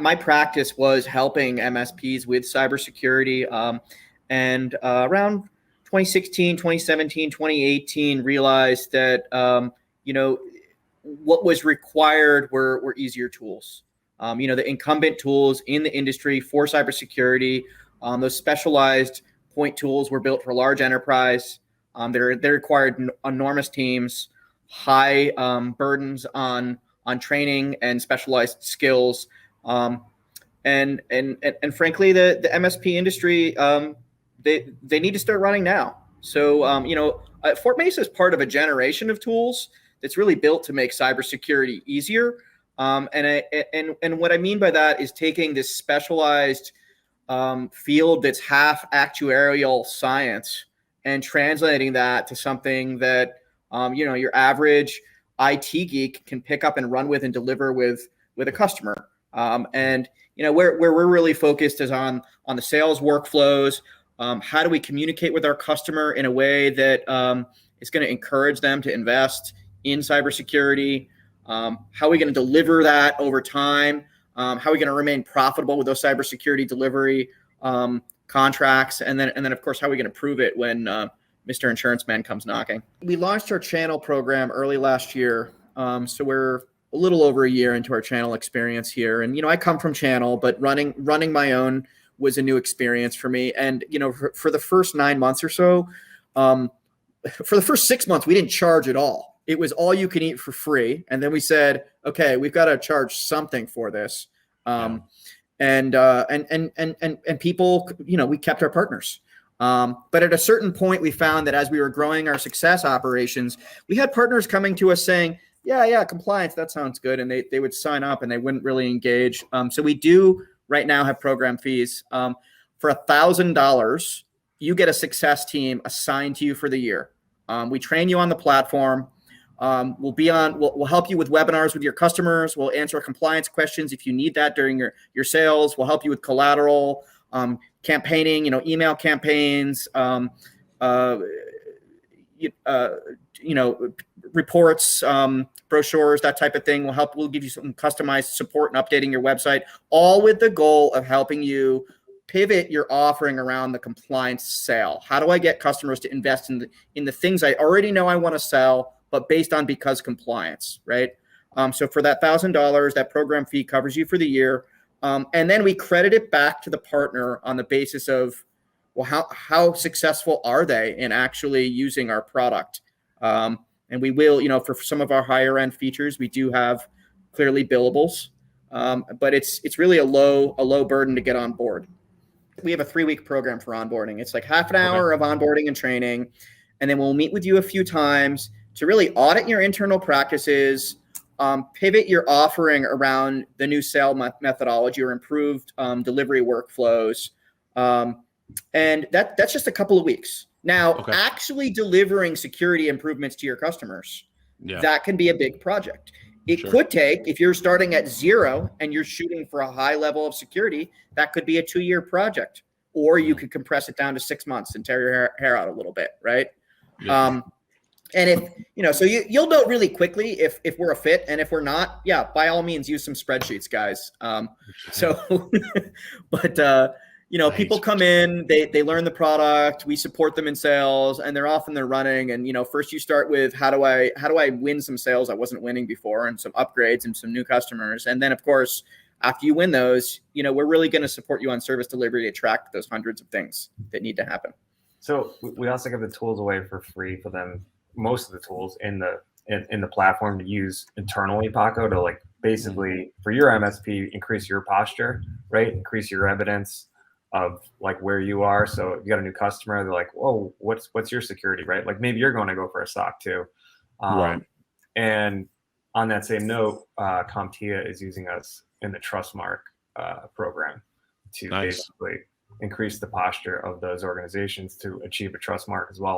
my practice was helping MSPs with cybersecurity. And around 2016, 2017, 2018, realized that, what was required were easier tools. The incumbent tools in the industry for cybersecurity, those specialized point tools were built for large enterprise. They required enormous teams, high burdens on training and specialized skills. And frankly, the MSP industry, they need to start running now. So, FortMesa is part of a generation of tools that's really built to make cybersecurity easier. And what I mean by that is taking this specialized field that's half actuarial science and translating that to something that your average IT geek can pick up and run with and deliver with a customer. Where we're really focused is on the sales workflows. How do we communicate with our customer in a way that is going to encourage them to invest in cybersecurity? How are we going to deliver that over time? How are we going to remain profitable with those cybersecurity delivery contracts? And then of course, how are we going to prove it when Mr. Insurance Man comes knocking? We launched our channel program early last year. So we're a little over a year into our channel experience here. And, I come from channel, but running my own was a new experience for me. And, for the first 9 months or so, for the first 6 months, we didn't charge at all. It was all you can eat for free. And then we said, okay, we've got to charge something for this. And people, we kept our partners. But at a certain point, we found that as we were growing our success operations, we had partners coming to us saying, yeah, compliance, that sounds good. And they would sign up and they wouldn't really engage. So we do right now have program fees. For $1,000, you get a success team assigned to you for the year. We train you on the platform. We'll help you with webinars with your customers. We'll answer compliance questions if you need that during your sales. We'll help you with collateral, campaigning, email campaigns, reports, brochures, that type of thing. We'll give you some customized support and updating your website, all with the goal of helping you pivot your offering around the compliance sale. How do I get customers to invest in the things I already know I want to sell, but based on because compliance, right? So for that $1,000, that program fee covers you for the year. And then we credit it back to the partner on the basis of, well, how successful are they in actually using our product? And we will, for some of our higher end features, we do have clearly billables, but it's really a low burden to get on board. We have a 3-week program for onboarding. It's like half an hour of onboarding and training. And then we'll meet with you a few times to really audit your internal practices, pivot your offering around the new sale methodology or improved delivery workflows. And that's just a couple of weeks. Now, actually delivering security improvements to your customers, that can be a big project. It could take, if you're starting at 0 and you're shooting for a high level of security, that could be a 2-year project. Or you could compress it down to 6 months and tear your hair out a little bit, right? Yeah. And if, so you'll know really quickly if we're a fit, and if we're not, by all means, use some spreadsheets, guys. Nice. People come in, they learn the product, we support them in sales, and they're off and they're running. And, first you start with how do I win some sales I wasn't winning before, and some upgrades and some new customers. And then, of course, after you win those, we're really going to support you on service delivery to track those hundreds of things that need to happen. So we also give the tools away for free for them. Most of the tools in the platform to use internally, Paco, to basically for your MSP, increase your posture, right? Increase your evidence of where you are. So if you got a new customer, they're like, whoa, what's your security, right? Maybe you're going to go for a SOC too. Right. And on that same note, CompTIA is using us in the Trustmark program to basically increase the posture of those organizations to achieve a Trustmark as well.